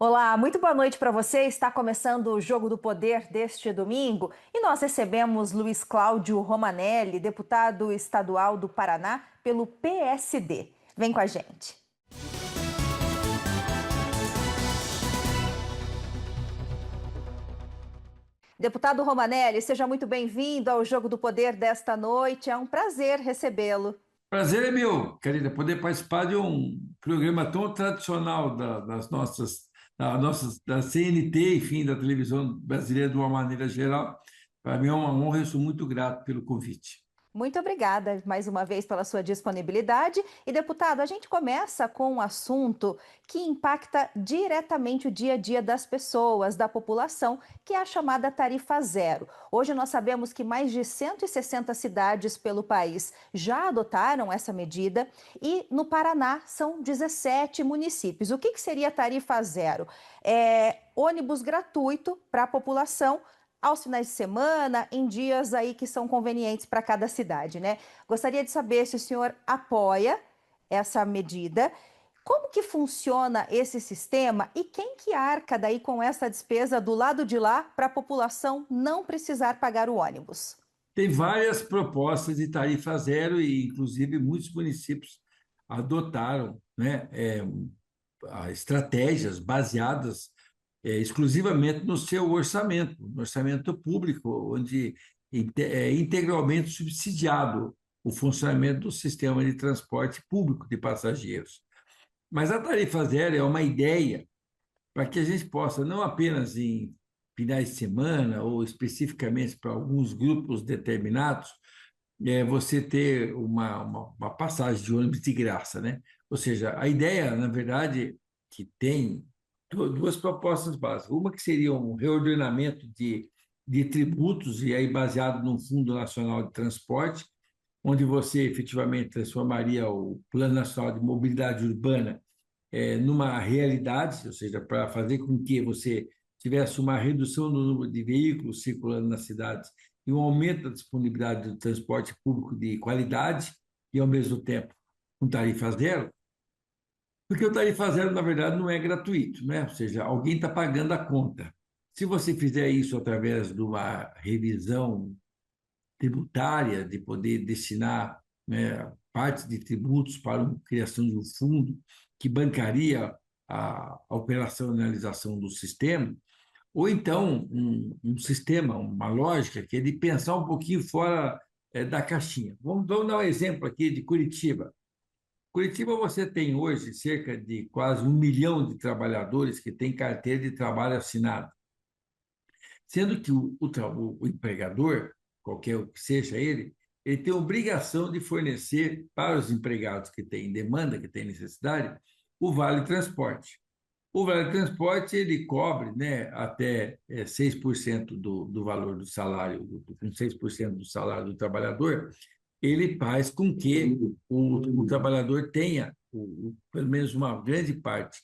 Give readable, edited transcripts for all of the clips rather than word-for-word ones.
Olá, muito boa noite para você. Está começando o Jogo do Poder deste domingo e nós recebemos Luiz Cláudio Romanelli, deputado estadual do Paraná pelo PSD. Vem com a gente. Deputado Romanelli, seja muito bem-vindo ao Jogo do Poder desta noite. É um prazer recebê-lo. Prazer é meu, querida, poder participar de um programa tão tradicional da CNT, enfim, da televisão brasileira de uma maneira geral. Para mim é uma honra, eu sou muito grato pelo convite. Muito obrigada mais uma vez pela sua disponibilidade. E, deputado, a gente começa com um assunto que impacta diretamente o dia a dia das pessoas, da população, que é a chamada tarifa zero. Hoje nós sabemos que mais de 160 cidades pelo país já adotaram essa medida e no Paraná são 17 municípios. O que seria a tarifa zero? É ônibus gratuito para a população aos finais de semana, em dias aí que são convenientes para cada cidade, né? Gostaria de saber se o senhor apoia essa medida, como que funciona esse sistema e quem que arca daí com essa despesa do lado de lá para a população não precisar pagar o ônibus? Tem várias propostas de tarifa zero e, inclusive, muitos municípios adotaram, né, estratégias baseadas exclusivamente no seu orçamento, no orçamento público, onde é integralmente subsidiado o funcionamento do sistema de transporte público de passageiros. Mas a tarifa zero é uma ideia para que a gente possa, não apenas em finais de semana ou especificamente para alguns grupos determinados, você ter uma passagem de ônibus de graça, né? Ou seja, a ideia, na verdade, que tem duas propostas básicas. Uma que seria um reordenamento de tributos, e aí baseado no Fundo Nacional de Transporte, onde você efetivamente transformaria o Plano Nacional de Mobilidade Urbana numa realidade, ou seja, para fazer com que você tivesse uma redução no número de veículos circulando nas cidades e um aumento da disponibilidade do transporte público de qualidade e, ao mesmo tempo, com tarifa zero, porque o tarifa zero, na verdade, não é gratuito, né? Ou seja, alguém está pagando a conta. Se você fizer isso através de uma revisão tributária, de poder destinar, né, parte de tributos para a criação de um fundo que bancaria a operacionalização do sistema, ou então um sistema, uma lógica que é de pensar um pouquinho fora da caixinha. Vamos dar um exemplo aqui de Curitiba. Curitiba, você tem hoje cerca de quase 1 milhão de trabalhadores que têm carteira de trabalho assinada, sendo que o empregador, qualquer que seja ele tem obrigação de fornecer para os empregados que têm demanda, que têm necessidade, o vale transporte. O vale transporte ele cobre, né, até 6% do valor do salário, com 6% do salário do trabalhador, ele faz com que o trabalhador tenha, pelo menos uma grande parte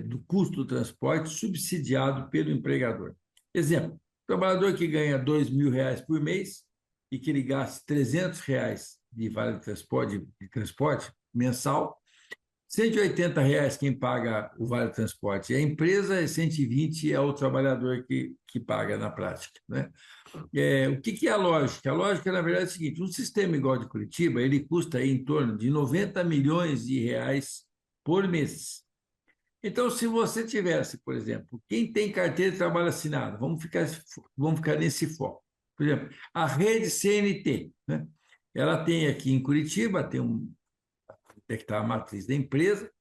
do custo do transporte subsidiado pelo empregador. Exemplo, trabalhador que ganha R$ 2.000 por mês e que ele gaste R$ 300 de vale de transporte mensal, R$ 180 quem paga o vale transporte é a empresa, e 120 é o trabalhador que paga na prática, né? O que é a lógica? A lógica, na verdade, é o seguinte: um sistema igual de Curitiba, ele custa aí em torno de R$ 90 milhões por mês. Então, se você tivesse, por exemplo, quem tem carteira de trabalho assinado, vamos ficar nesse foco. Por exemplo, a rede CNT, né? Ela tem aqui em Curitiba, que está a matriz da empresa,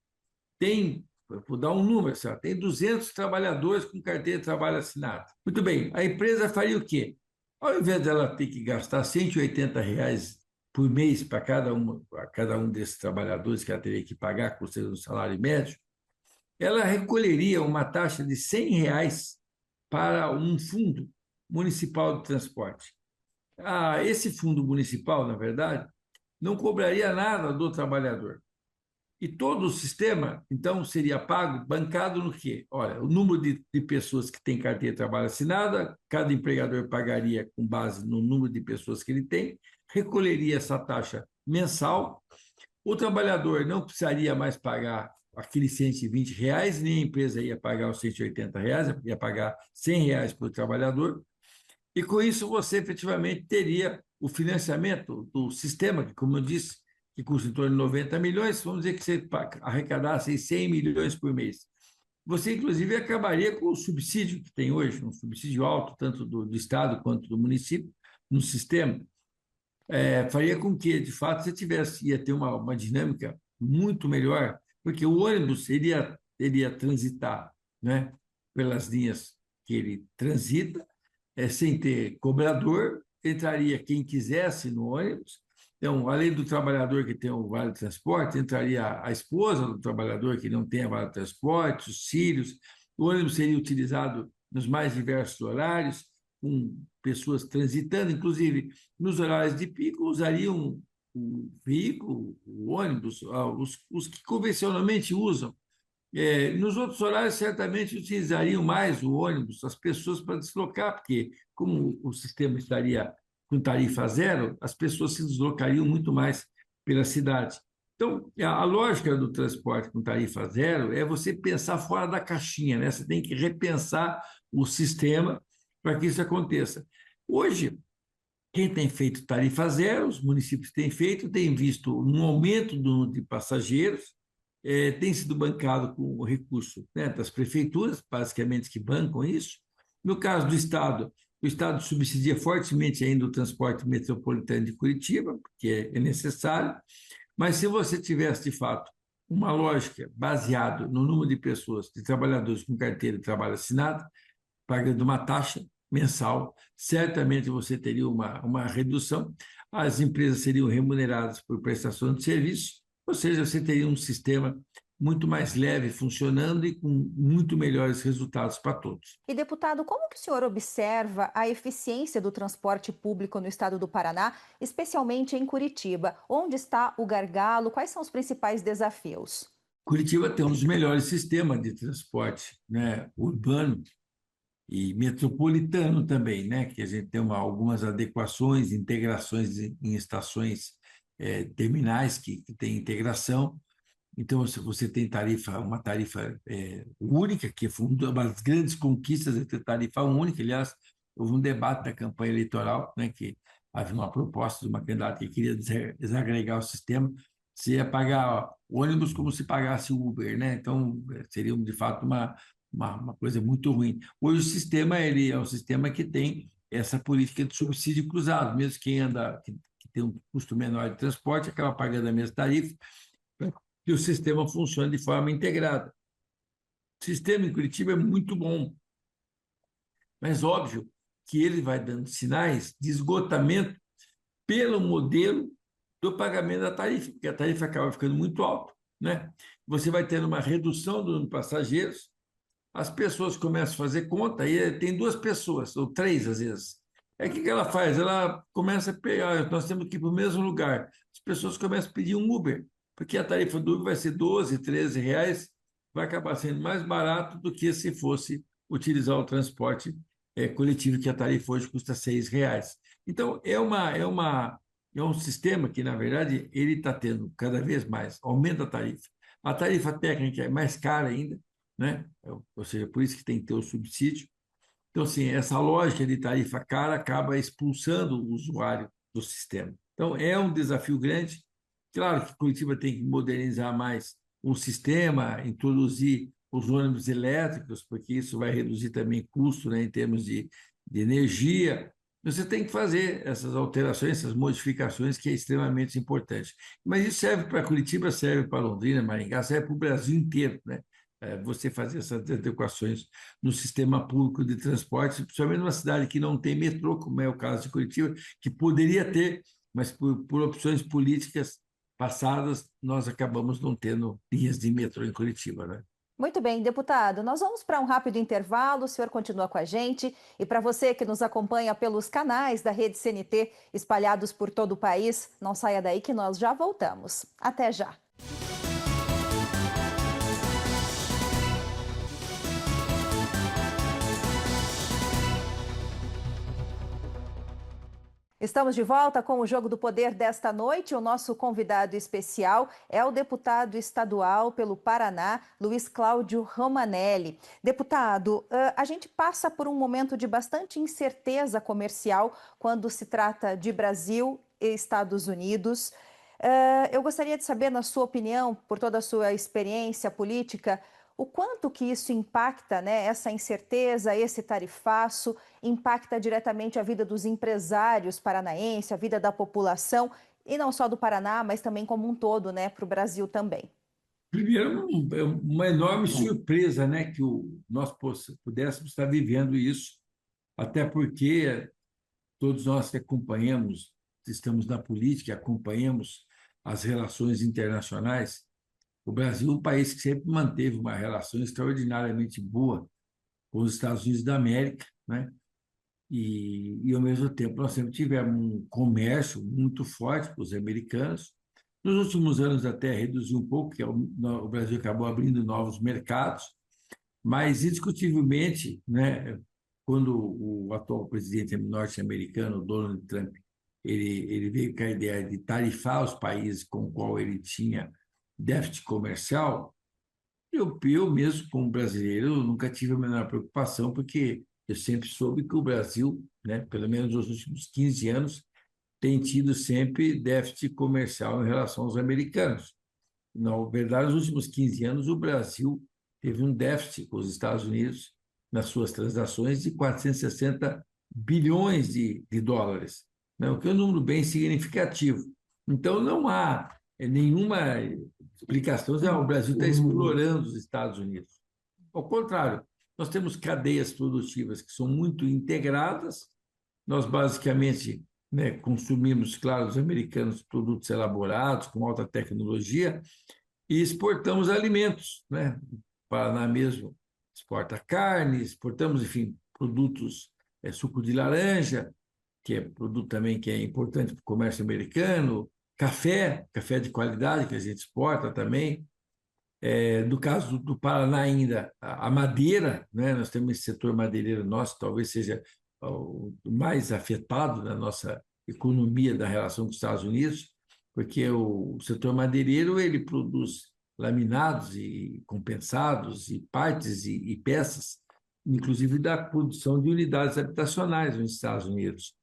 vou dar um número, assim, tem 200 trabalhadores com carteira de trabalho assinada. Muito bem, a empresa faria o quê? Ao invés dela ter que gastar R$ 180 por mês para cada um desses trabalhadores que ela teria que pagar, por ser um salário médio, ela recolheria uma taxa de R$ 100 para um fundo municipal de transporte. Esse fundo municipal, na verdade, não cobraria nada do trabalhador. E todo o sistema, então, seria pago, bancado no quê? Olha, o número de pessoas que têm carteira de trabalho assinada, cada empregador pagaria com base no número de pessoas que ele tem, recolheria essa taxa mensal, o trabalhador não precisaria mais pagar aqueles R$ 120, nem a empresa ia pagar os R$ 180, ia pagar R$ 100 por trabalhador, e com isso você efetivamente teria o financiamento do sistema, que, como eu disse, que custa em torno de 90 milhões, vamos dizer que você arrecadasse 100 milhões por mês. Você, inclusive, acabaria com o subsídio que tem hoje, um subsídio alto, tanto do Estado quanto do município, no sistema. Faria com que, de fato, você ia ter uma dinâmica muito melhor, porque o ônibus iria transitar, né, pelas linhas que ele transita, sem ter cobrador, entraria quem quisesse no ônibus. Então, além do trabalhador que tem o vale transporte, entraria a esposa do trabalhador que não tem a vale transporte, os filhos. O ônibus seria utilizado nos mais diversos horários, com pessoas transitando, inclusive nos horários de pico, usariam o veículo, o ônibus, os que convencionalmente usam. Nos outros horários, certamente utilizariam mais o ônibus, as pessoas para deslocar, porque, como o sistema estaria com tarifa zero, as pessoas se deslocariam muito mais pela cidade. Então, a lógica do transporte com tarifa zero é você pensar fora da caixinha, né? Você tem que repensar o sistema para que isso aconteça. Hoje, quem tem feito tarifa zero, os municípios têm feito, têm visto um aumento do número de passageiros, tem sido bancado com o recurso, né, das prefeituras, basicamente, que bancam isso. No caso do Estado, o Estado subsidia fortemente ainda o transporte metropolitano de Curitiba, porque é necessário, mas se você tivesse, de fato, uma lógica baseada no número de pessoas, de trabalhadores com carteira de trabalho assinado, pagando uma taxa mensal, certamente você teria uma redução, as empresas seriam remuneradas por prestação de serviço, ou seja, você teria um sistema muito mais leve funcionando e com muito melhores resultados para todos. E, deputado, como que o senhor observa a eficiência do transporte público no estado do Paraná, especialmente em Curitiba? Onde está o gargalo? Quais são os principais desafios? Curitiba tem um dos melhores sistemas de transporte, né, urbano e metropolitano também, né, que a gente tem algumas adequações, integrações em estações terminais que têm integração. Então, se você tem uma tarifa única, que foi uma das grandes conquistas de ter tarifa única. Aliás, houve um debate da campanha eleitoral, né, que havia uma proposta de uma candidata que queria desagregar o sistema. Você ia pagar ônibus como se pagasse o Uber, né? Então, seria, de fato, uma coisa muito ruim. Hoje, o sistema ele é um sistema que tem essa política de subsídio cruzado. Mesmo quem que tem um custo menor de transporte, acaba pagando a mesma tarifa, que o sistema funcione de forma integrada. O sistema em Curitiba é muito bom, mas óbvio que ele vai dando sinais de esgotamento pelo modelo do pagamento da tarifa, porque a tarifa acaba ficando muito alta, né? Você vai tendo uma redução do número de passageiros, as pessoas começam a fazer conta, e tem duas pessoas, ou três às vezes. O que ela faz? Ela começa a pegar, nós temos que ir para o mesmo lugar. As pessoas começam a pedir um Uber, porque a tarifa do Uber vai ser 12, 13 reais, vai acabar sendo mais barato do que se fosse utilizar o transporte coletivo, que a tarifa hoje custa 6 reais. Então, é um sistema que, na verdade, ele está tendo cada vez mais, aumenta a tarifa. A tarifa técnica é mais cara ainda, né? Ou seja, por isso que tem que ter o subsídio. Então, assim, essa lógica de tarifa cara acaba expulsando o usuário do sistema. Então, é um desafio grande. Claro que Curitiba tem que modernizar mais o sistema, introduzir os ônibus elétricos, porque isso vai reduzir também custo, né, em termos de energia. Você tem que fazer essas alterações, essas modificações, que é extremamente importante. Mas isso serve para Curitiba, serve para Londrina, Maringá, serve para o Brasil inteiro, né? Você fazer essas adequações no sistema público de transporte, principalmente numa cidade que não tem metrô, como é o caso de Curitiba, que poderia ter, mas por opções políticas passadas, nós acabamos não tendo linhas de metrô em Curitiba, né? Muito bem, deputado. Nós vamos para um rápido intervalo. O senhor continua com a gente. E para você que nos acompanha pelos canais da Rede CNT espalhados por todo o país, não saia daí que nós já voltamos. Até já. Estamos de volta com o Jogo do Poder desta noite. O nosso convidado especial é o deputado estadual pelo Paraná, Luiz Cláudio Romanelli. Deputado, a gente passa por um momento de bastante incerteza comercial quando se trata de Brasil e Estados Unidos. Eu gostaria de saber, na sua opinião, por toda a sua experiência política, o quanto que isso impacta, né, essa incerteza, esse tarifaço, impacta diretamente a vida dos empresários paranaenses, a vida da população, e não só do Paraná, mas também como um todo, né, para o Brasil também. Primeiro, é uma enorme surpresa, né, que nós pudéssemos estar vivendo isso, até porque todos nós que acompanhamos, estamos na política, acompanhamos as relações internacionais. O Brasil é um país que sempre manteve uma relação extraordinariamente boa com os Estados Unidos da América, né? Ao mesmo tempo, nós sempre tivemos um comércio muito forte com os americanos. Nos últimos anos, até reduziu um pouco, porque o Brasil acabou abrindo novos mercados, mas, indiscutivelmente, né, quando o atual presidente norte-americano, Donald Trump, ele veio com a ideia de tarifar os países com o qual ele tinha déficit comercial, eu mesmo, como brasileiro, nunca tive a menor preocupação, porque eu sempre soube que o Brasil, né, pelo menos nos últimos 15 anos, tem tido sempre déficit comercial em relação aos americanos. Na verdade, nos últimos 15 anos, o Brasil teve um déficit com os Estados Unidos nas suas transações de 460 bilhões de dólares, né? O que é um número bem significativo. Então, não há nenhuma explicação de o Brasil está explorando os Estados Unidos. Ao contrário, nós temos cadeias produtivas que são muito integradas. Nós, basicamente, né, consumimos, claro, os americanos produtos elaborados, com alta tecnologia, e exportamos alimentos, né? O Paraná mesmo exporta carne, exportamos, enfim, produtos, suco de laranja, que é produto também que é importante para o comércio americano, café de qualidade que a gente exporta também. No caso do Paraná ainda, a madeira, né? Nós temos esse setor madeireiro nosso, talvez seja o mais afetado na nossa economia da relação com os Estados Unidos, porque o setor madeireiro ele produz laminados e compensados e partes e peças, inclusive da produção de unidades habitacionais nos Estados Unidos.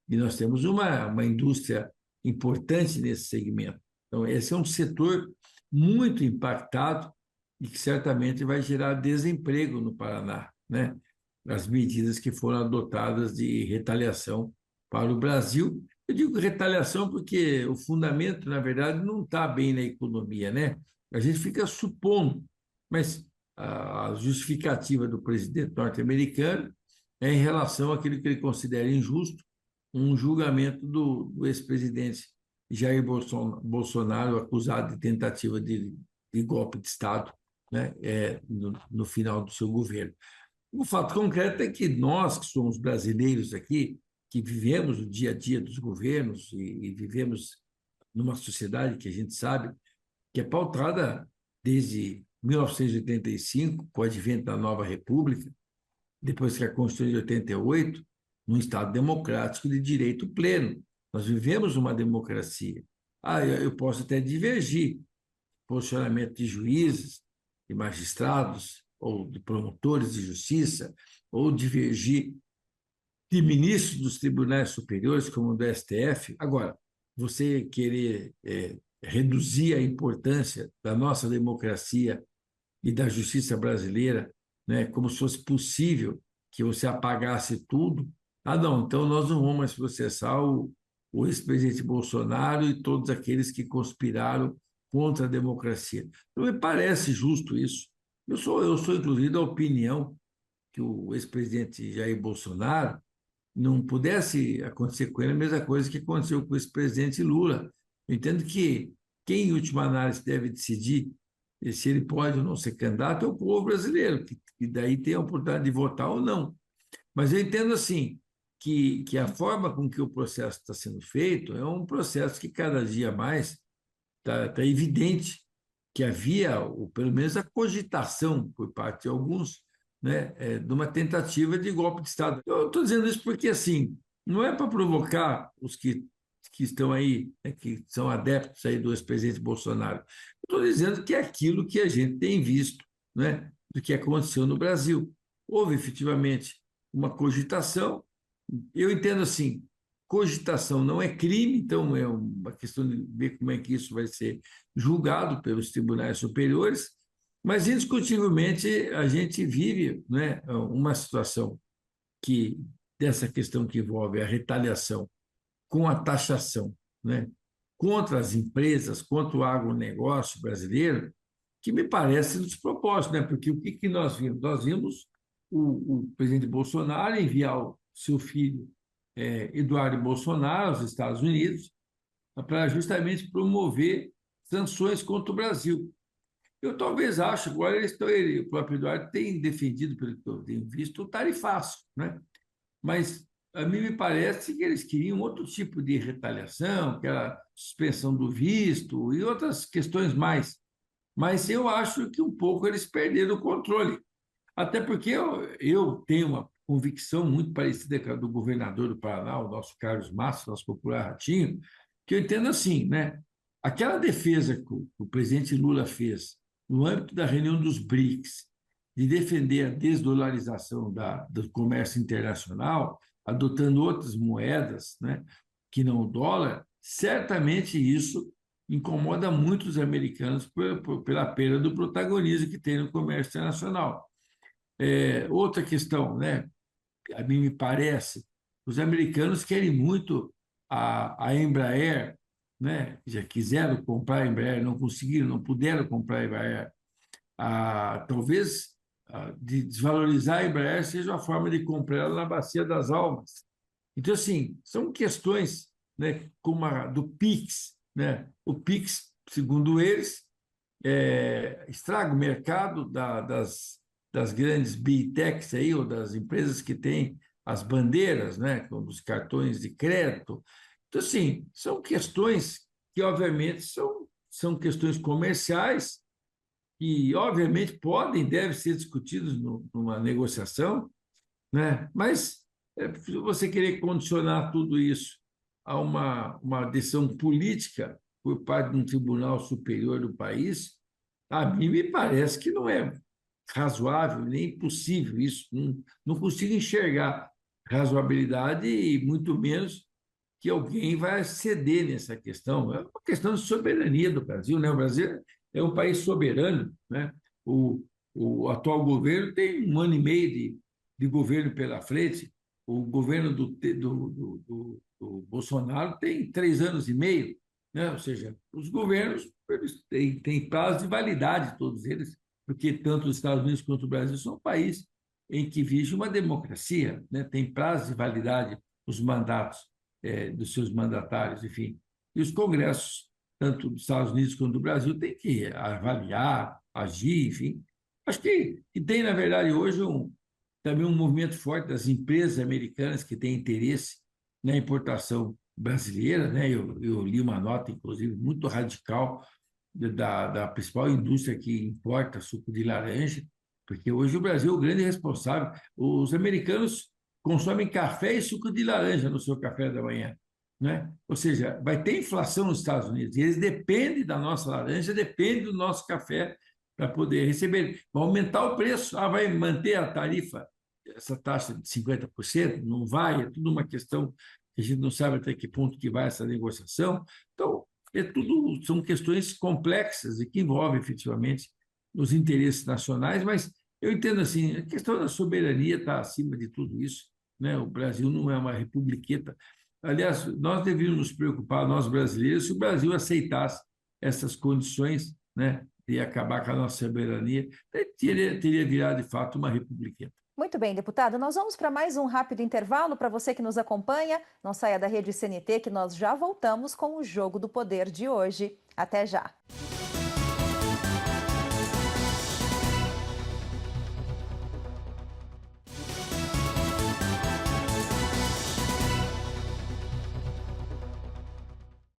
E nós temos uma indústria importante nesse segmento. Então, esse é um setor muito impactado e que certamente vai gerar desemprego no Paraná, né? As medidas que foram adotadas de retaliação para o Brasil. Eu digo retaliação porque o fundamento, na verdade, não está bem na economia, né? A gente fica supondo, mas a justificativa do presidente norte-americano é em relação àquilo que ele considera injusto, um julgamento do ex-presidente Jair Bolsonaro, acusado de tentativa de golpe de Estado, né, no final do seu governo. O fato concreto é que nós, que somos brasileiros aqui, que vivemos o dia a dia dos governos e vivemos numa sociedade que a gente sabe que é pautada desde 1985, com o advento da nova República, depois que a Constituição de 88, num Estado democrático de direito pleno. Nós vivemos uma democracia. Eu posso até divergir posicionamento de juízes, de magistrados, ou de promotores de justiça, ou divergir de ministros dos tribunais superiores, como o do STF. Agora, você querer reduzir a importância da nossa democracia e da justiça brasileira, né, como se fosse possível que você apagasse tudo. Não, então nós não vamos mais processar o ex-presidente Bolsonaro e todos aqueles que conspiraram contra a democracia. Não me parece justo isso. Eu sou inclusive, da opinião que o ex-presidente Jair Bolsonaro não pudesse acontecer com ele a mesma coisa que aconteceu com o ex-presidente Lula. Eu entendo que quem, em última análise, deve decidir se ele pode ou não ser candidato é o povo brasileiro, que daí tem a oportunidade de votar ou não. Mas eu entendo assim que a forma com que o processo está sendo feito é um processo que cada dia mais está evidente que havia, ou pelo menos a cogitação por parte de alguns, né, de uma tentativa de golpe de Estado. Eu estou dizendo isso porque, assim, não é para provocar os que estão aí, né, que são adeptos aí do ex-presidente Bolsonaro. Estou dizendo que é aquilo que a gente tem visto, né, do que aconteceu no Brasil. Houve efetivamente uma cogitação. Eu entendo assim, cogitação não é crime, então é uma questão de ver como é que isso vai ser julgado pelos tribunais superiores, mas indiscutivelmente a gente vive, né, uma situação que dessa questão que envolve a retaliação com a taxação, né, contra as empresas, contra o agronegócio brasileiro, que me parece despropósito, né? Porque o que nós vimos? Nós vimos o presidente Bolsonaro enviar o seu filho, Eduardo Bolsonaro, aos Estados Unidos, para justamente promover sanções contra o Brasil. Eu talvez acho, agora o próprio Eduardo tem defendido, pelo que eu tenho visto, o tarifaço, né? Mas a mim me parece que eles queriam outro tipo de retaliação, que era a suspensão do visto e outras questões mais. Mas eu acho que um pouco eles perderam o controle. Até porque eu tenho uma convicção muito parecida com a do governador do Paraná, o nosso Carlos Massa, nosso popular Ratinho, que eu entendo assim, né? Aquela defesa que o presidente Lula fez no âmbito da reunião dos BRICS, de defender a desdolarização do comércio internacional, adotando outras moedas, né, que não o dólar, certamente isso incomoda muito os americanos pela perda do protagonismo que tem no comércio internacional. Outra questão, né? A mim me parece, os americanos querem muito a Embraer, né? Já quiseram comprar a Embraer, não conseguiram, não puderam comprar a Embraer. Talvez de desvalorizar a Embraer seja uma forma de comprar ela na Bacia das Almas. Então, assim, são questões, né, como a do PIX, né? O PIX, segundo eles, estraga o mercado das grandes big techs aí, ou das empresas que têm as bandeiras, né, como os cartões de crédito. Então, assim, são questões que, obviamente, são questões comerciais que, obviamente, podem e devem ser discutidas numa negociação, né? Mas se você querer condicionar tudo isso a uma decisão política por parte de um tribunal superior do país, a mim me parece que não é razoável nem possível isso. Não consigo enxergar razoabilidade e muito menos que alguém vai ceder nessa questão. É uma questão de soberania do Brasil, né? O Brasil é um país soberano, né? O, o atual governo tem um ano e meio de governo pela frente. O governo do Bolsonaro tem 3 anos e meio, né? Ou seja, os governos eles têm prazo de validade, todos eles, porque tanto os Estados Unidos quanto o Brasil são um país em que vige uma democracia, né? Tem prazo de validade os mandatos dos seus mandatários, enfim. E os congressos, tanto dos Estados Unidos quanto do Brasil, têm que avaliar, agir, enfim. Acho que tem, na verdade, hoje também um movimento forte das empresas americanas que têm interesse na importação brasileira, né? Eu li uma nota, inclusive, muito radical da principal indústria que importa suco de laranja, porque hoje o Brasil é o grande responsável. Os americanos consomem café e suco de laranja no seu café da manhã, né? Ou seja, vai ter inflação nos Estados Unidos, e eles dependem da nossa laranja, dependem do nosso café para poder receber. Vai aumentar o preço, vai manter a tarifa, essa taxa de 50%? Não vai, é tudo uma questão que a gente não sabe até que ponto que vai essa negociação. Então, são questões complexas e que envolvem efetivamente os interesses nacionais, mas eu entendo assim, a questão da soberania está acima de tudo isso, né? O Brasil não é uma republiqueta. Aliás, nós deveríamos nos preocupar, nós brasileiros, se o Brasil aceitasse essas condições, né, de acabar com a nossa soberania, teria virado de fato uma republiqueta. Muito bem, deputado. Nós vamos para mais um rápido intervalo. Para você que nos acompanha, não saia da rede CNT, que nós já voltamos com o Jogo do Poder de hoje. Até já.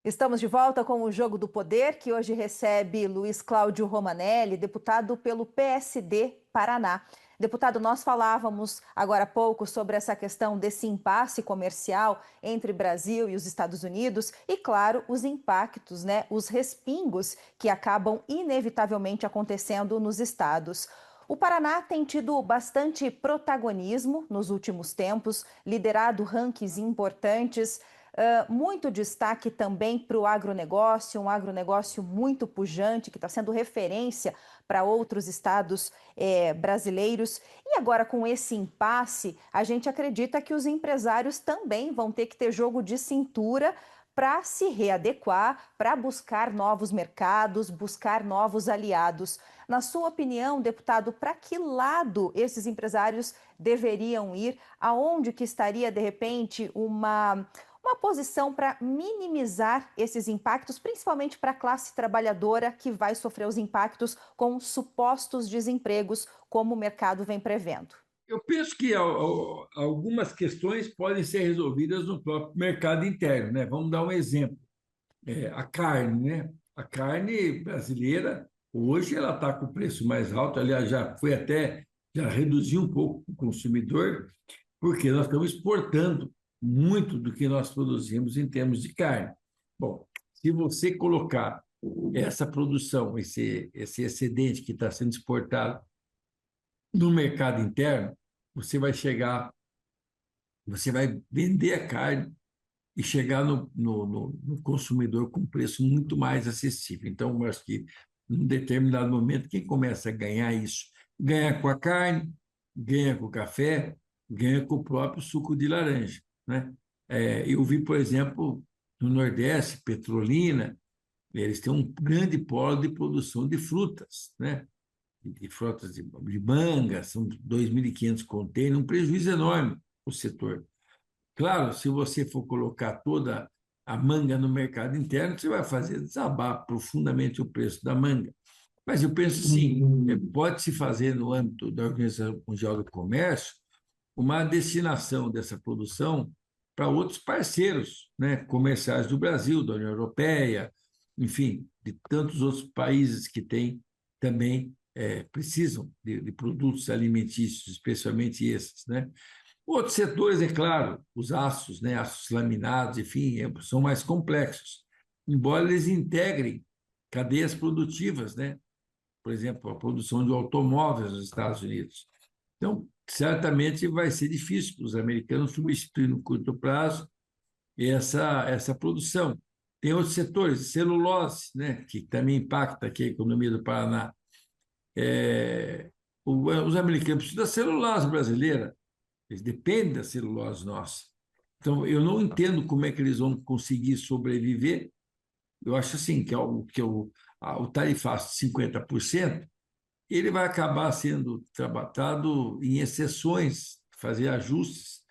Estamos de volta com o Jogo do Poder, que hoje recebe Luiz Cláudio Romanelli, deputado pelo PSD Paraná. Deputado, nós falávamos agora há pouco sobre essa questão desse impasse comercial entre Brasil e os Estados Unidos e, claro, os impactos, né, os respingos que acabam inevitavelmente acontecendo nos estados. O Paraná tem tido bastante protagonismo nos últimos tempos, liderado rankings importantes. Muito destaque também para o agronegócio, um agronegócio muito pujante, que está sendo referência para outros estados brasileiros. E agora, com esse impasse, a gente acredita que os empresários também vão ter que ter jogo de cintura para se readequar, para buscar novos mercados, buscar novos aliados. Na sua opinião, deputado, para que lado esses empresários deveriam ir? Aonde que estaria, de repente, uma posição para minimizar esses impactos, principalmente para a classe trabalhadora que vai sofrer os impactos com supostos desempregos, como o mercado vem prevendo? Eu penso que algumas questões podem ser resolvidas no próprio mercado interno, né? Vamos dar um exemplo. A carne, né? A carne brasileira, hoje, ela está com o preço mais alto, aliás, já reduziu um pouco o consumidor, porque nós estamos exportando muito do que nós produzimos em termos de carne. Bom, se você colocar essa produção, esse excedente que está sendo exportado no mercado interno, você vai chegar, você vai vender a carne e chegar no consumidor com um preço muito mais acessível. Então, eu acho que, em um determinado momento, quem começa a ganhar isso, ganha com a carne, ganha com o café, ganha com o próprio suco de laranja, né? Eu vi, por exemplo, no Nordeste, Petrolina, eles têm um grande polo de produção de frutas, né? De frutas de manga, são 2.500 contêineres, um prejuízo enorme para o setor. Claro, se você for colocar toda a manga no mercado interno, você vai fazer desabar profundamente o preço da manga. Mas eu penso assim, pode-se fazer no âmbito da Organização Mundial do Comércio uma destinação dessa produção para outros parceiros, né, comerciais do Brasil, da União Europeia, enfim, de tantos outros países que têm também precisam de produtos alimentícios, especialmente esses, né? Outros setores, é claro, os aços, né, aços laminados, enfim, são mais complexos, embora eles integrem cadeias produtivas, né? Por exemplo, a produção de automóveis nos Estados Unidos. Então, certamente vai ser difícil para os americanos substituir no curto prazo essa produção. Tem outros setores, celulose, né, que também impacta aqui a economia do Paraná. Os americanos precisam da celulose brasileira, eles dependem da celulose nossa. Então, eu não entendo como é que eles vão conseguir sobreviver. Eu acho assim o tarifaço de 50%, ele vai acabar sendo trabalhado em exceções, fazer ajustes,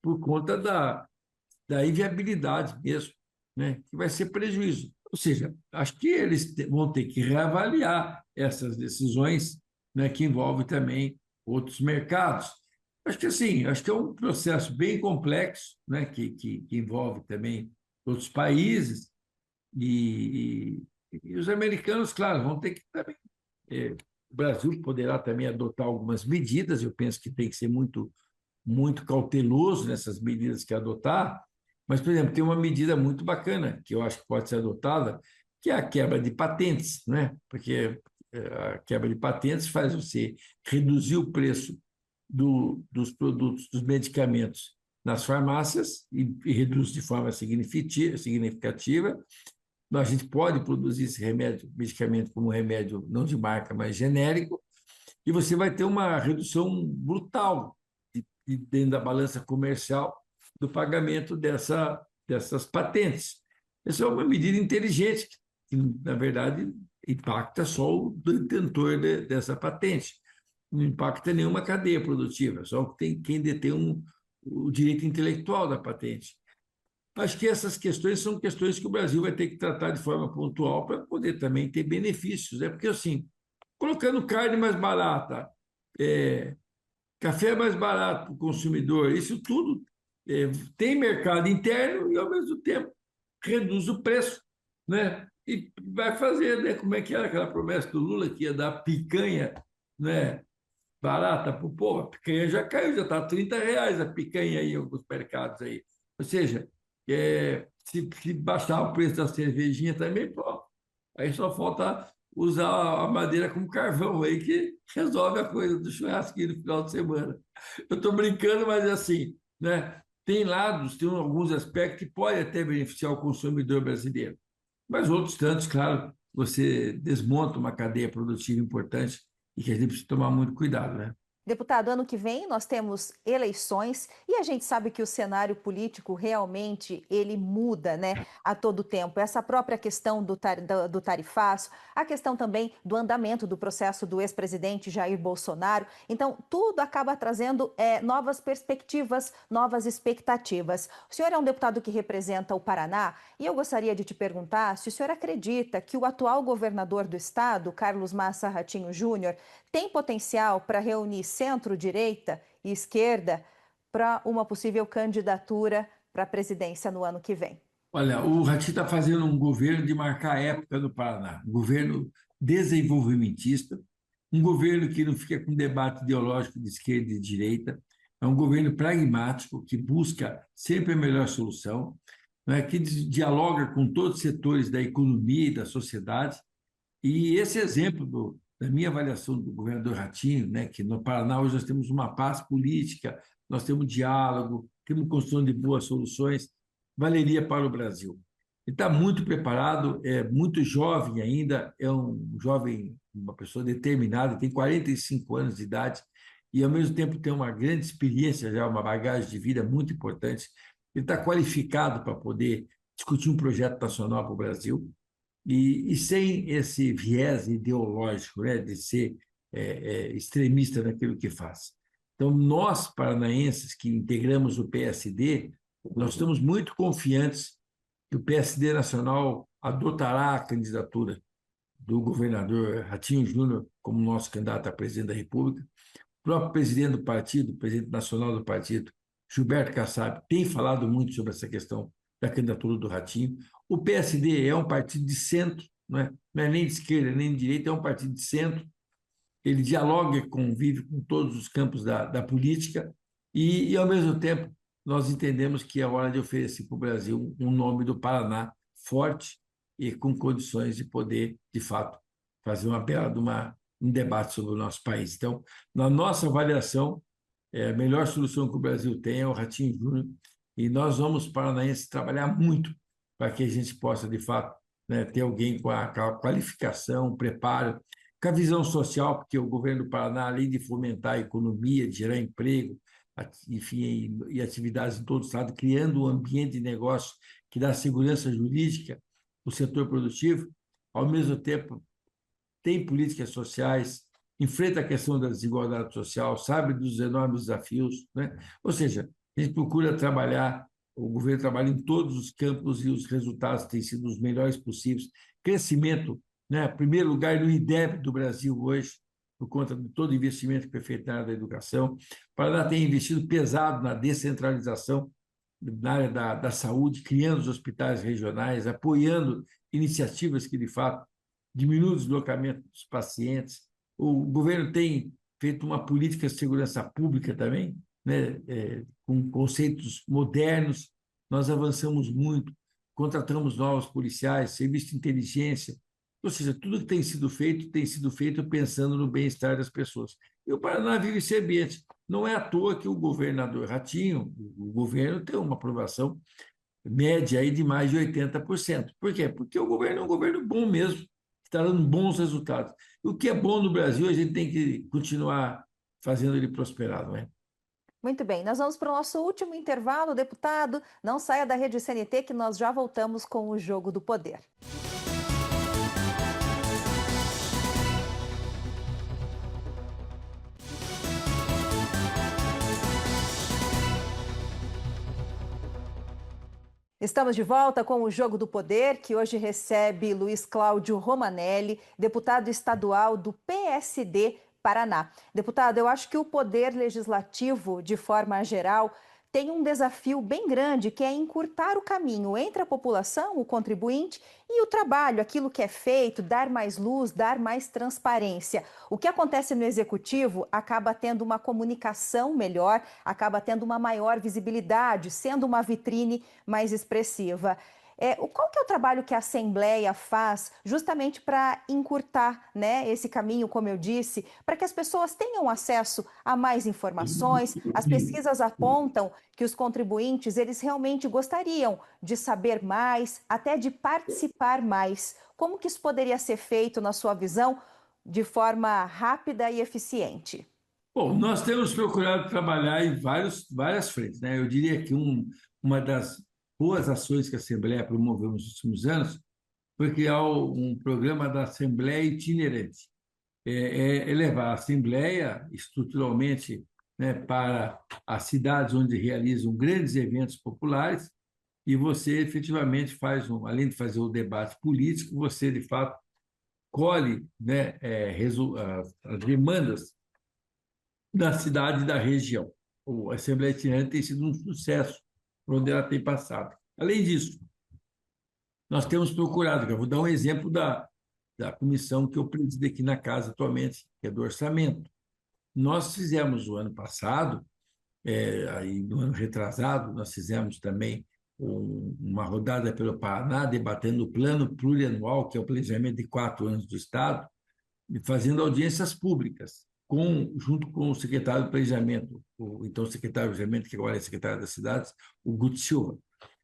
por conta da inviabilidade mesmo, né? Que vai ser prejuízo. Ou seja, acho que eles vão ter que reavaliar essas decisões, né, que envolvem também outros mercados. Acho que assim, acho que é um processo bem complexo, né, que envolve também outros países e os americanos, claro, vão ter que também. O Brasil poderá também adotar algumas medidas. Eu penso que tem que ser muito cauteloso nessas medidas que adotar. Mas, por exemplo, tem uma medida muito bacana que eu acho que pode ser adotada, que é a quebra de patentes, né? Porque a quebra de patentes faz você reduzir o preço dos produtos, dos medicamentos nas farmácias e reduz de forma significativa. A gente pode produzir esse medicamento como remédio não de marca, mas genérico, e você vai ter uma redução brutal dentro da balança comercial do pagamento dessas patentes. Essa é uma medida inteligente, que, na verdade, impacta só o detentor dessa patente. Não impacta nenhuma cadeia produtiva, só quem detém o direito intelectual da patente. Acho que essas questões são questões que o Brasil vai ter que tratar de forma pontual para poder também ter benefícios. Porque, assim, colocando carne mais barata, café mais barato para o consumidor, isso tudo tem mercado interno e, ao mesmo tempo, reduz o preço, né? E vai fazer, né? Como é que era aquela promessa do Lula que ia dar picanha, né? barata, pô, a picanha já caiu, já está R$ 30 a picanha aí em alguns mercados aí. Ou seja, se baixar o preço da cervejinha também, pô, aí só falta usar a madeira como carvão aí que resolve a coisa do churrasquinho no final de semana. Eu estou brincando, mas é assim, né? Tem lados, tem alguns aspectos que podem até beneficiar o consumidor brasileiro. Mas outros tantos, claro, você desmonta uma cadeia produtiva importante e que a gente precisa tomar muito cuidado, né? Deputado, ano que vem nós temos eleições e a gente sabe que o cenário político realmente ele muda, né, a todo tempo. Essa própria questão do tarifaço, a questão também do andamento do processo do ex-presidente Jair Bolsonaro. Então, tudo acaba trazendo novas perspectivas, novas expectativas. O senhor é um deputado que representa o Paraná e eu gostaria de te perguntar se o senhor acredita que o atual governador do estado, Carlos Massa Ratinho Júnior, tem potencial para reunir centro-direita e esquerda para uma possível candidatura para a presidência no ano que vem. Olha, o Ratinho está fazendo um governo de marcar época no Paraná, um governo desenvolvimentista, um governo que não fica com debate ideológico de esquerda e de direita, é um governo pragmático que busca sempre a melhor solução, né, que dialoga com todos os setores da economia e da sociedade. E esse exemplo da minha avaliação do governador Ratinho, né, que no Paraná hoje nós temos uma paz política, nós temos diálogo, temos construção de boas soluções, valeria para o Brasil. Ele está muito preparado, é muito jovem ainda, é um jovem, uma pessoa determinada, tem 45 anos de idade e, ao mesmo tempo, tem uma grande experiência, já uma bagagem de vida muito importante. Ele está qualificado para poder discutir um projeto nacional para o Brasil e sem esse viés ideológico, né, de ser extremista naquilo que faz. Então, nós, paranaenses, que integramos o PSD, nós estamos muito confiantes que o PSD nacional adotará a candidatura do governador Ratinho Júnior como nosso candidato a presidente da República. O próprio presidente do partido, o presidente nacional do partido, Gilberto Kassab, tem falado muito sobre essa questão da candidatura do Ratinho. O PSD é um partido de centro, não é nem de esquerda nem de direita, é um partido de centro. Ele dialoga e convive com todos os campos da política ao mesmo tempo, nós entendemos que é hora de oferecer para o Brasil um nome do Paraná forte e com condições de poder, de fato, fazer uma bela um debate sobre o nosso país. Então, na nossa avaliação, a melhor solução que o Brasil tem é o Ratinho Júnior, e nós vamos, paranaenses, trabalhar muito para que a gente possa, de fato, né, ter alguém com a qualificação, preparo, com a visão social, porque o governo do Paraná, além de fomentar a economia, de gerar emprego, enfim, e atividades em todo o estado, criando um ambiente de negócio que dá segurança jurídica ao setor produtivo, ao mesmo tempo tem políticas sociais, enfrenta a questão da desigualdade social, sabe dos enormes desafios, né? Ou seja, a gente procura trabalhar, o governo trabalha em todos os campos e os resultados têm sido os melhores possíveis. Crescimento, né? Primeiro lugar no IDEB do Brasil hoje, por conta de todo o investimento que foi feito na área da educação. O Paraná tem investido pesado na descentralização na área da saúde, criando os hospitais regionais, apoiando iniciativas que, de fato, diminuem o deslocamento dos pacientes. O governo tem feito uma política de segurança pública também, né, com conceitos modernos. Nós avançamos muito, contratamos novos policiais, serviço de inteligência, ou seja, tudo que tem sido feito pensando no bem-estar das pessoas. E o Paraná vive esse ambiente. Não é à toa que o governador Ratinho, o governo tem uma aprovação média aí de mais de 80%. Por quê? Porque o governo é um governo bom mesmo, está dando bons resultados. O que é bom no Brasil, a gente tem que continuar fazendo ele prosperar, não é? Muito bem, nós vamos para o nosso último intervalo, deputado. Não saia da Rede CNT que nós já voltamos com o Jogo do Poder. Estamos de volta com o Jogo do Poder, que hoje recebe Luiz Cláudio Romanelli, deputado estadual do PSD Paraná. Deputado, eu acho que o poder legislativo, de forma geral, tem um desafio bem grande, que é encurtar o caminho entre a população, o contribuinte, e o trabalho, aquilo que é feito, dar mais luz, dar mais transparência. O que acontece no executivo acaba tendo uma comunicação melhor, acaba tendo uma maior visibilidade, sendo uma vitrine mais expressiva. Qual que é o trabalho que a Assembleia faz justamente para encurtar, né, esse caminho, como eu disse, para que as pessoas tenham acesso a mais informações? As pesquisas apontam que os contribuintes, eles realmente gostariam de saber mais, até de participar mais. Como que isso poderia ser feito, na sua visão, de forma rápida e eficiente? Bom, nós temos procurado trabalhar em várias frentes, né? Eu diria que uma das boas ações que a Assembleia promoveu nos últimos anos foi criar um programa da Assembleia itinerante. É levar a Assembleia estruturalmente, né, para as cidades onde realizam grandes eventos populares e você efetivamente além de fazer o debate político, você de fato colhe, né, as demandas da cidade e da região. A Assembleia Itinerante tem sido um sucesso por onde ela tem passado. Além disso, nós temos procurado, eu vou dar um exemplo da comissão que eu presido aqui na casa atualmente, que é do orçamento. Nós fizemos o ano passado, aí no ano retrasado, nós fizemos também uma rodada pelo Paraná, debatendo o plano plurianual, que é o planejamento de 4 anos do Estado, e fazendo audiências públicas, junto com o secretário do Planejamento, então secretário do Planejamento, que agora é secretário das Cidades, o Guto Silva.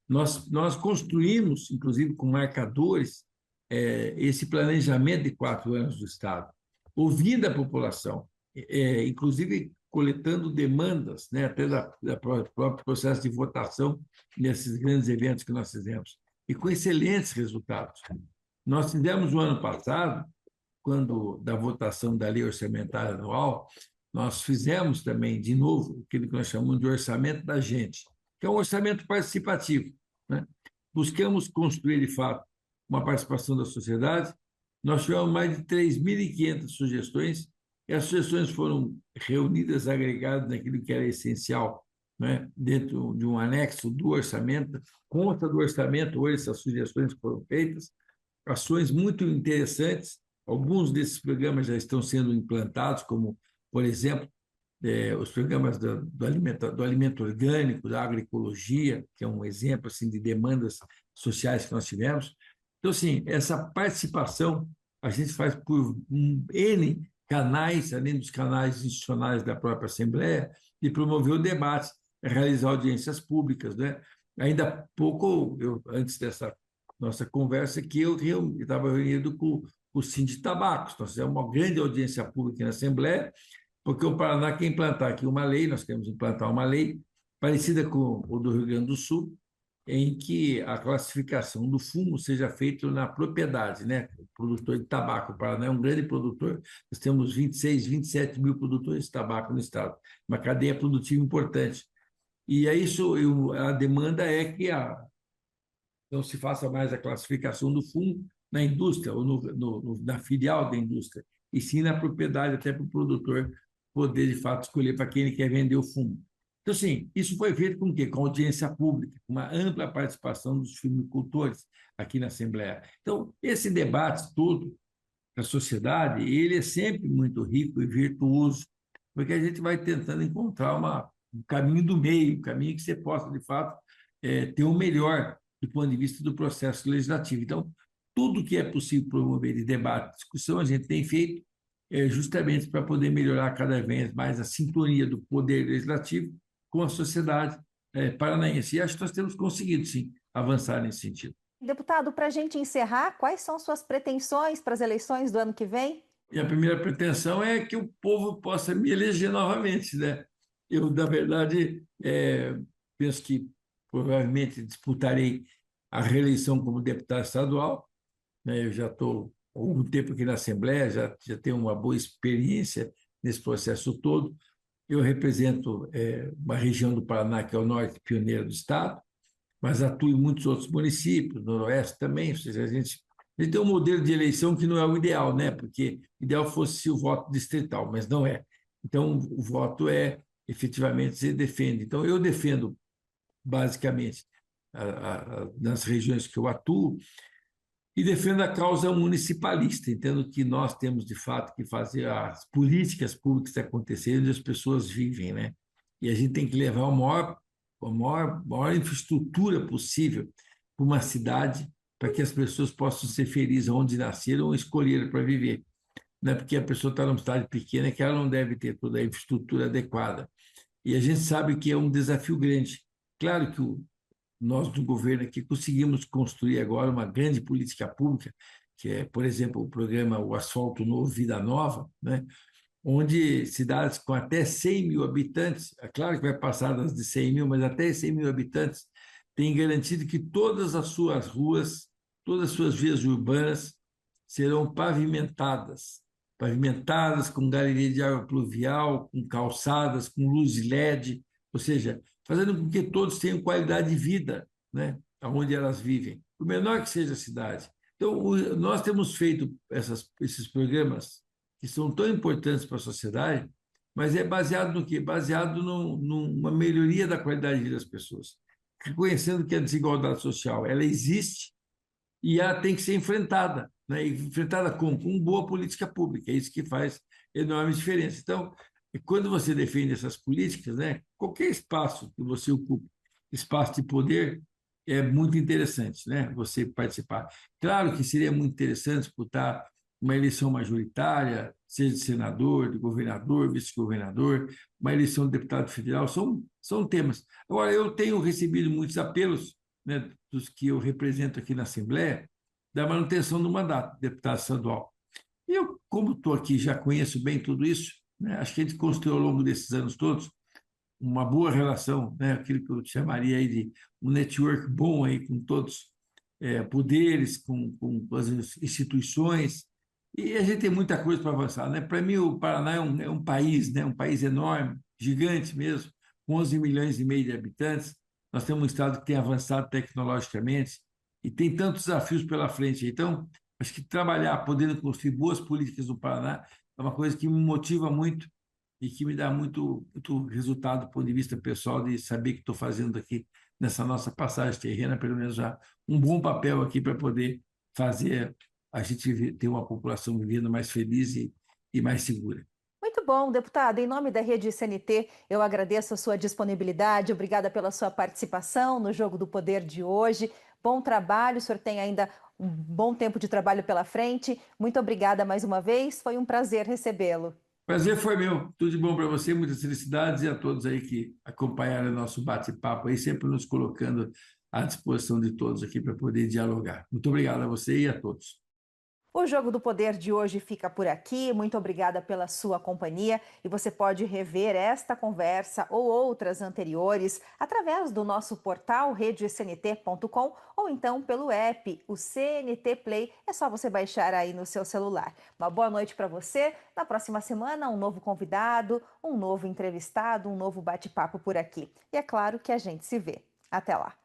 Nós construímos, inclusive com marcadores, esse planejamento de 4 anos do Estado, ouvindo a população, inclusive coletando demandas, né, até da próprio processo de votação nesses grandes eventos que nós fizemos, e com excelentes resultados. Nós fizemos no ano passado, quando da votação da lei orçamentária anual, nós fizemos também, de novo, aquilo que nós chamamos de orçamento da gente, que é um orçamento participativo, né? Buscamos construir, de fato, uma participação da sociedade. Nós tivemos mais de 3.500 sugestões, e as sugestões foram reunidas, agregadas naquilo que era essencial, né? Dentro de um anexo do orçamento, consta do orçamento, hoje essas sugestões foram feitas, ações muito interessantes. Alguns desses programas já estão sendo implantados, como, por exemplo, os programas do alimento orgânico, da agroecologia, que é um exemplo assim, de demandas sociais que nós tivemos. Então, assim, essa participação a gente faz por N canais, além dos canais institucionais da própria Assembleia, e promover o debate, realizar audiências públicas, né? Ainda há pouco, antes dessa nossa conversa, que eu estava reunido com o Sindicato de Tabacos. Nós fizemos uma grande audiência pública na Assembleia, porque o Paraná quer implantar aqui uma lei, nós queremos implantar uma lei parecida com o do Rio Grande do Sul, em que a classificação do fumo seja feita na propriedade, né? O produtor de tabaco, o Paraná é um grande produtor, nós temos 26, 27 mil produtores de tabaco no estado, uma cadeia produtiva importante. E é isso, a demanda é que não se faça mais a classificação do fumo na indústria ou na filial da indústria, e sim na propriedade, até para o produtor poder, de fato, escolher para quem ele quer vender o fumo. Então, assim, isso foi feito com o quê? Com audiência pública, com uma ampla participação dos fumicultores aqui na Assembleia. Então, esse debate todo da sociedade, ele é sempre muito rico e virtuoso, porque a gente vai tentando encontrar um caminho do meio, um caminho que você possa, de fato, ter o melhor do ponto de vista do processo legislativo. Então, tudo que é possível promover de debate, discussão, a gente tem feito justamente para poder melhorar cada vez mais a sintonia do poder legislativo com a sociedade paranaense. E acho que nós temos conseguido, sim, avançar nesse sentido. Deputado, para a gente encerrar, quais são suas pretensões para as eleições do ano que vem? E a primeira pretensão é que o povo possa me eleger novamente, né? Eu, na verdade, penso que provavelmente disputarei a reeleição como deputado estadual, né? Eu já estou há algum tempo aqui na Assembleia, já tenho uma boa experiência nesse processo todo. Eu represento uma região do Paraná que é o norte pioneiro do estado, mas atuo em muitos outros municípios, no Noroeste também, ou seja, a gente tem um modelo de eleição que não é o ideal, né? Porque o ideal fosse o voto distrital, mas não é. Então, o voto é efetivamente você defende. Então, eu defendo, basicamente, nas regiões que eu atuo, e defendo a causa municipalista, entendo que nós temos, de fato, que fazer as políticas públicas acontecerem onde as pessoas vivem, né? E a gente tem que levar a maior infraestrutura possível para uma cidade, para que as pessoas possam ser felizes onde nasceram ou escolheram para viver. Não é porque a pessoa está numa cidade pequena que ela não deve ter toda a infraestrutura adequada. E a gente sabe que é um desafio grande. Claro que nós do governo aqui conseguimos construir agora uma grande política pública, que é, por exemplo, o programa O Asfalto Novo, Vida Nova, né? Onde cidades com até 100 mil habitantes, é claro que vai passar das de 100 mil, mas até 100 mil habitantes, têm garantido que todas as suas ruas, todas as suas vias urbanas serão pavimentadas com galeria de água pluvial, com calçadas, com luz LED, ou seja, fazendo com que todos tenham qualidade de vida, né, onde elas vivem, por menor que seja a cidade. Então, nós temos feito esses programas que são tão importantes para a sociedade, mas é baseado no quê? Baseado numa melhoria da qualidade de vida das pessoas, reconhecendo que a desigualdade social ela existe e ela tem que ser enfrentada, né? E enfrentada com boa política pública, é isso que faz enorme diferença. Então, quando você defende essas políticas, né, qualquer espaço que você ocupe, espaço de poder, é muito interessante, né, você participar. Claro que seria muito interessante disputar uma eleição majoritária, seja de senador, de governador, vice-governador, uma eleição de deputado federal, são temas. Agora, eu tenho recebido muitos apelos, né, dos que eu represento aqui na Assembleia, da manutenção do mandato de deputado estadual. E eu, como estou aqui, já conheço bem tudo isso, né, acho que a gente construiu ao longo desses anos todos uma boa relação, né, aquilo que eu chamaria aí de um network bom aí com todos poderes, com as instituições, e a gente tem muita coisa para avançar. Né? Para mim, o Paraná é um país, né? Um país enorme, gigante mesmo, com 11 milhões e meio de habitantes. Nós temos um estado que tem avançado tecnologicamente e tem tantos desafios pela frente. Então, acho que trabalhar, podendo construir boas políticas no Paraná, é uma coisa que me motiva muito e que me dá muito resultado do ponto de vista pessoal de saber que estou fazendo aqui nessa nossa passagem terrena, pelo menos já um bom papel aqui para poder fazer a gente ter uma população vivendo mais feliz e mais segura. Muito bom, deputado. Em nome da Rede CNT, eu agradeço a sua disponibilidade. Obrigada pela sua participação no Jogo do Poder de hoje. Bom trabalho, o senhor tem ainda um bom tempo de trabalho pela frente. Muito obrigada mais uma vez, foi um prazer recebê-lo. Prazer foi meu. Tudo de bom para você, muitas felicidades e a todos aí que acompanharam o nosso bate-papo aí, sempre nos colocando à disposição de todos aqui para poder dialogar. Muito obrigado a você e a todos. O Jogo do Poder de hoje fica por aqui. Muito obrigada pela sua companhia e você pode rever esta conversa ou outras anteriores através do nosso portal redecnt.com ou então pelo app, o CNT Play. É só você baixar aí no seu celular. Uma boa noite para você. Na próxima semana, um novo convidado, um novo entrevistado, um novo bate-papo por aqui. E é claro que a gente se vê. Até lá.